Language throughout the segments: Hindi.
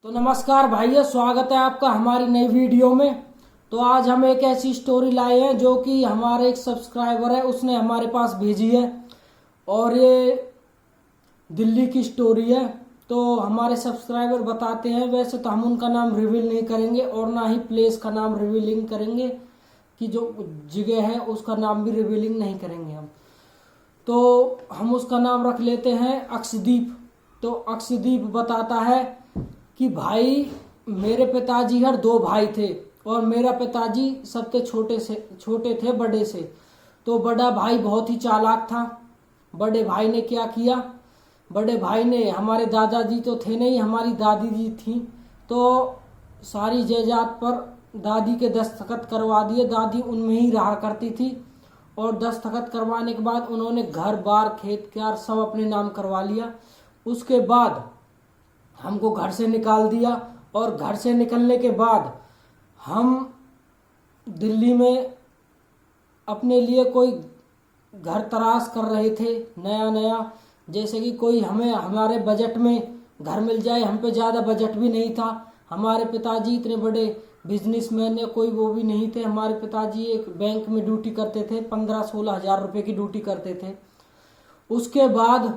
तो नमस्कार भाइयों, स्वागत है आपका हमारी नई वीडियो में। तो आज हम एक ऐसी स्टोरी लाए हैं जो कि हमारे एक सब्सक्राइबर है, उसने हमारे पास भेजी है और ये दिल्ली की स्टोरी है। तो हमारे सब्सक्राइबर बताते हैं, वैसे तो हम उनका नाम रिवील नहीं करेंगे और ना ही प्लेस का नाम रिवीलिंग करेंगे, कि जो जगह है उसका नाम भी रिवीलिंग नहीं करेंगे हम। तो हम उसका नाम रख लेते हैं अक्षदीप। तो अक्षदीप बताता है कि भाई, मेरे पिताजी हर दो भाई थे और मेरा पिताजी सबसे छोटे थे बड़े से। तो बड़ा भाई बहुत ही चालाक था। बड़े भाई ने क्या किया, बड़े भाई ने, हमारे दादाजी तो थे नहीं, हमारी दादी जी थी, तो सारी जायदाद पर दादी के दस्तखत करवा दिए। दादी उनमें ही रहा करती थी और दस्तखत करवाने के बाद उन्होंने घर बार खेत क्यार सब अपने नाम करवा लिया। उसके बाद हमको घर से निकाल दिया और घर से निकलने के बाद हम दिल्ली में अपने लिए कोई घर तलाश कर रहे थे नया नया, जैसे कि कोई हमें हमारे बजट में घर मिल जाए। हम पे ज़्यादा बजट भी नहीं था। हमारे पिताजी इतने बड़े बिजनेसमैन या कोई वो भी नहीं थे। हमारे पिताजी एक बैंक में ड्यूटी करते थे, 15-16 हज़ार रुपये की ड्यूटी करते थे। उसके बाद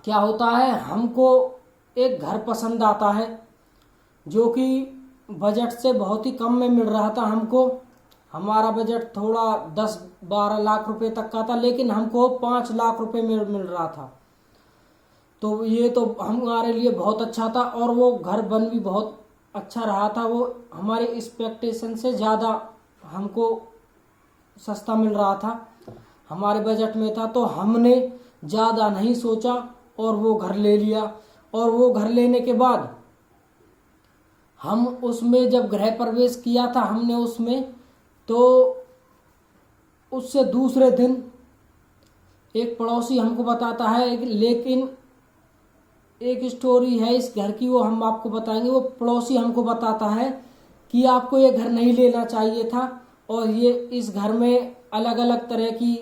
क्या होता है, हमको एक घर पसंद आता है जो कि बजट से बहुत ही कम में मिल रहा था हमको। हमारा बजट थोड़ा 10-12 लाख रुपए तक का था, लेकिन हमको 5 लाख रुपए में मिल रहा था। तो ये तो हमारे लिए बहुत अच्छा था और वो घर बन भी बहुत अच्छा रहा था। वो हमारे एक्सपेक्टेशन से ज़्यादा हमको सस्ता मिल रहा था, हमारे बजट में था। तो हमने ज़्यादा नहीं सोचा और वो घर ले लिया। और वो घर लेने के बाद हम उसमें जब गृह प्रवेश किया था हमने उसमें, तो उससे दूसरे दिन एक पड़ोसी हमको बताता है, लेकिन एक स्टोरी है इस घर की, वो हम आपको बताएंगे। वो पड़ोसी हमको बताता है कि आपको ये घर नहीं लेना चाहिए था और ये इस घर में अलग अलग तरह की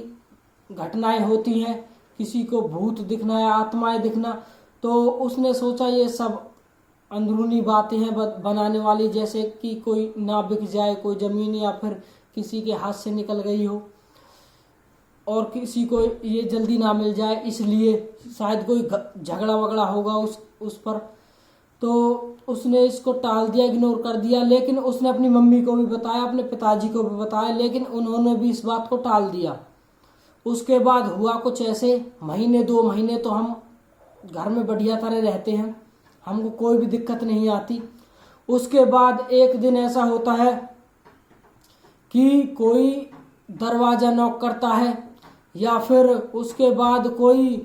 घटनाएं होती हैं, किसी को भूत दिखना या आत्माएं दिखना। तो उसने सोचा ये सब अंदरूनी बातें हैं बनाने वाली, जैसे कि कोई ना बिक जाए कोई ज़मीन, या फिर किसी के हाथ से निकल गई हो और किसी को ये जल्दी ना मिल जाए, इसलिए शायद कोई झगड़ा वगड़ा होगा उस पर। तो उसने इसको टाल दिया, इग्नोर कर दिया। लेकिन उसने अपनी मम्मी को भी बताया, अपने पिताजी को भी बताया, लेकिन उन्होंने भी इस बात को टाल दिया। उसके बाद हुआ कुछ ऐसे, महीने 2 महीने तो हम घर में बढ़िया तरह रहते हैं, हमको कोई भी दिक्कत नहीं आती। उसके बाद एक दिन ऐसा होता है कि कोई दरवाज़ा नॉक करता है, या फिर उसके बाद कोई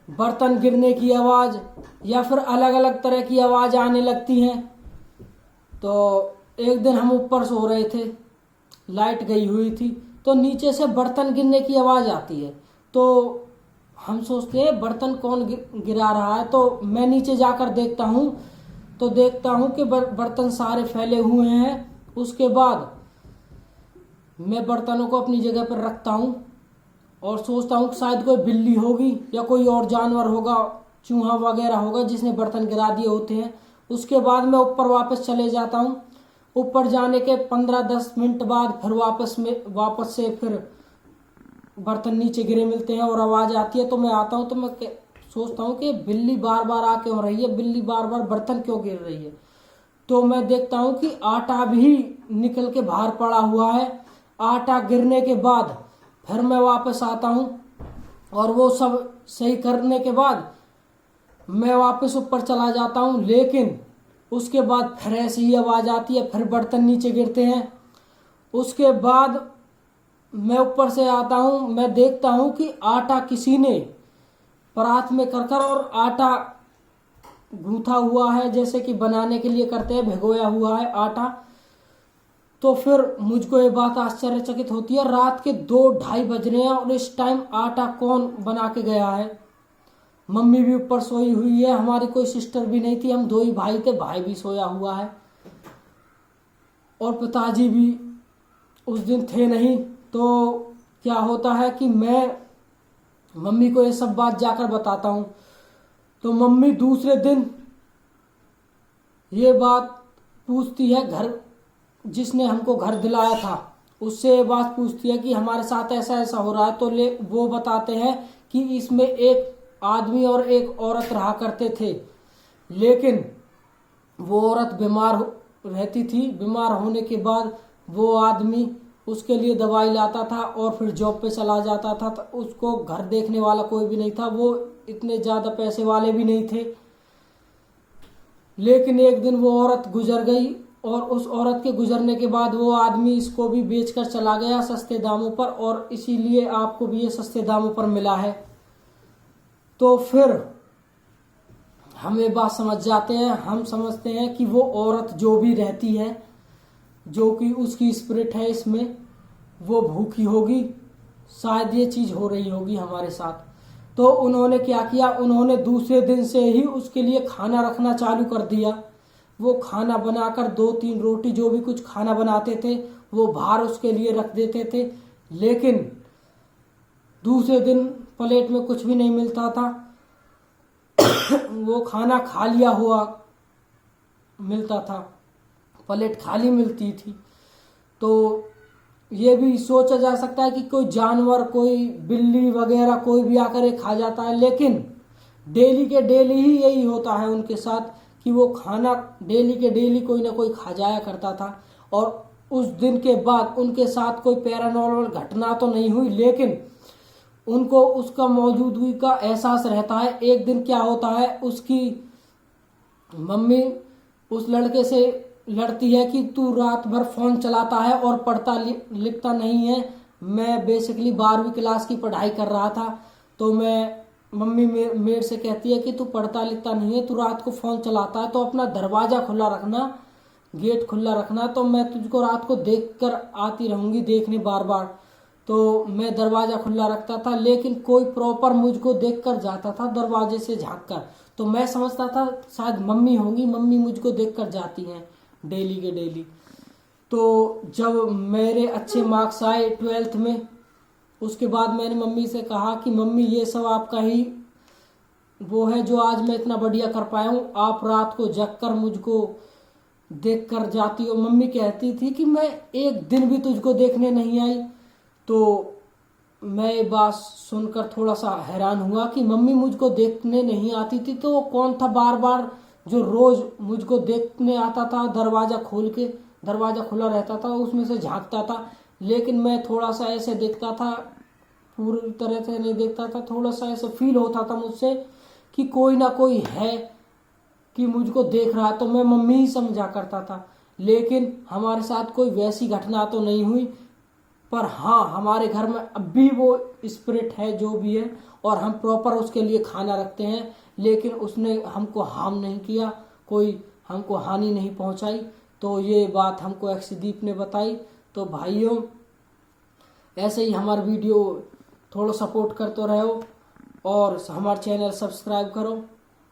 बर्तन गिरने की आवाज़, या फिर अलग अलग तरह की आवाज़ आने लगती हैं। तो एक दिन हम ऊपर सो रहे थे, लाइट गई हुई थी, तो नीचे से बर्तन गिरने की आवाज़ आती है। तो हम सोचते हैं बर्तन कौन गिरा रहा है। तो मैं नीचे जाकर देखता हूँ, तो देखता हूँ कि बर्तन सारे फैले हुए हैं। उसके बाद मैं बर्तनों को अपनी जगह पर रखता हूँ और सोचता हूँ कि शायद कोई बिल्ली होगी या कोई और जानवर होगा, चूहा वगैरह होगा जिसने बर्तन गिरा दिए होते हैं। उसके बाद मैं ऊपर वापस चले जाता हूँ। ऊपर जाने के 15-10 मिनट बाद फिर वापस से फिर बर्तन नीचे गिरे मिलते हैं और आवाज़ आती है। तो मैं आता हूँ, तो मैं सोचता हूँ कि बिल्ली बार बार आ क्यों रही है, बिल्ली बार बार बर्तन क्यों गिर रही है। तो मैं देखता हूँ कि आटा भी निकल के बाहर पड़ा हुआ है। आटा गिरने के बाद फिर मैं वापस आता हूँ और वो सब सही करने के बाद मैं वापस ऊपर चला जाता हूँ। लेकिन उसके बाद फिर ऐसी ही आवाज़ आती है, फिर बर्तन नीचे गिरते हैं। उसके बाद मैं ऊपर से आता हूँ, मैं देखता हूँ कि आटा किसी ने परात में कर और आटा गूंथा हुआ है, जैसे कि बनाने के लिए करते हैं, भिगोया हुआ है आटा। तो फिर मुझको ये बात आश्चर्यचकित होती है, रात के 2-2:30 बज रहे हैं और इस टाइम आटा कौन बना के गया है। मम्मी भी ऊपर सोई हुई है, हमारी कोई सिस्टर भी नहीं थी, हम 2 ही भाई थे, भाई भी सोया हुआ है और पिताजी भी उस दिन थे नहीं। तो क्या होता है कि मैं मम्मी को ये सब बात जाकर बताता हूँ। तो मम्मी दूसरे दिन ये बात पूछती है घर जिसने हमको घर दिलाया था, उससे ये बात पूछती है कि हमारे साथ ऐसा ऐसा हो रहा है। तो वो बताते हैं कि इसमें एक आदमी और एक औरत रहा करते थे, लेकिन वो औरत बीमार रहती थी। बीमार होने के बाद वो आदमी उसके लिए दवाई लाता था और फिर जॉब पे चला जाता था। तो उसको घर देखने वाला कोई भी नहीं था, वो इतने ज़्यादा पैसे वाले भी नहीं थे। लेकिन एक दिन वो औरत गुजर गई और उस औरत के गुजरने के बाद वो आदमी इसको भी बेचकर चला गया सस्ते दामों पर, और इसीलिए आपको भी ये सस्ते दामों पर मिला है। तो फिर हम ये बात समझ जाते हैं, हम समझते हैं कि वो औरत जो भी रहती है, जो कि उसकी स्पिरिट है इसमें, वो भूखी होगी, शायद ये चीज़ हो रही होगी हमारे साथ। तो उन्होंने क्या किया, उन्होंने दूसरे दिन से ही उसके लिए खाना रखना चालू कर दिया। वो खाना बनाकर 2-3 रोटी जो भी कुछ खाना बनाते थे वो बाहर उसके लिए रख देते थे, लेकिन दूसरे दिन प्लेट में कुछ भी नहीं मिलता था। वो खाना खा लिया हुआ मिलता था, प्लेट खाली मिलती थी। तो ये भी सोचा जा सकता है कि कोई जानवर, कोई बिल्ली वगैरह कोई भी आकर ये खा जाता है, लेकिन डेली के डेली ही यही होता है उनके साथ कि वो खाना डेली के डेली कोई ना कोई खा जाया करता था। और उस दिन के बाद उनके साथ कोई पैरानॉर्मल घटना तो नहीं हुई, लेकिन उनको उसका मौजूदगी का एहसास रहता है। एक दिन क्या होता है, उसकी मम्मी उस लड़के से लड़ती है कि तू रात भर फ़ोन चलाता है और पढ़ता लिखता नहीं है। मैं बेसिकली 12वीं क्लास की पढ़ाई कर रहा था, तो मम्मी मेरे से कहती है कि तू पढ़ता लिखता नहीं है, तू रात को फ़ोन चलाता है, तो अपना दरवाज़ा खुला रखना, गेट खुला रखना, तो मैं तुझको रात को देख कर आती रहूँगी देखने बार बार। तो मैं दरवाज़ा खुला रखता था, लेकिन कोई प्रॉपर मुझको देख कर जाता था दरवाजे से झाँक कर। तो मैं समझता था शायद मम्मी होंगी, मम्मी मुझको देख कर जाती हैं डेली के डेली। तो जब मेरे अच्छे मार्क्स आए 12th में, उसके बाद मैंने मम्मी से कहा कि मम्मी ये सब आपका ही वो है जो आज मैं इतना बढ़िया कर पाया हूँ, आप रात को जग कर मुझको देख कर जाती हो। मम्मी कहती थी कि मैं एक दिन भी तुझको देखने नहीं आई। तो मैं ये बात सुनकर थोड़ा सा हैरान हुआ कि मम्मी मुझको देखने नहीं आती थी, तो वो कौन था बार बार जो रोज मुझको देखने आता था, दरवाज़ा खोल के, दरवाज़ा खुला रहता था, उसमें से झांकता था। लेकिन मैं थोड़ा सा ऐसे देखता था, पूरी तरह से नहीं देखता था, थोड़ा सा ऐसे फील होता था मुझसे कि कोई ना कोई है कि मुझको देख रहा। तो मैं मम्मी ही समझा करता था, लेकिन हमारे साथ कोई वैसी घटना तो नहीं हुई। पर हाँ, हमारे घर में अब भी वो स्पिरिट है जो भी है, और हम प्रॉपर उसके लिए खाना रखते हैं, लेकिन उसने हमको हार्म नहीं किया, कोई हमको हानि नहीं पहुंचाई। तो ये बात हमको एक्सदीप ने बताई। तो भाइयों, ऐसे ही हमारा वीडियो थोड़ा सपोर्ट करते रहो और हमारा चैनल सब्सक्राइब करो,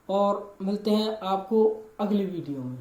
और मिलते हैं आपको अगली वीडियो में।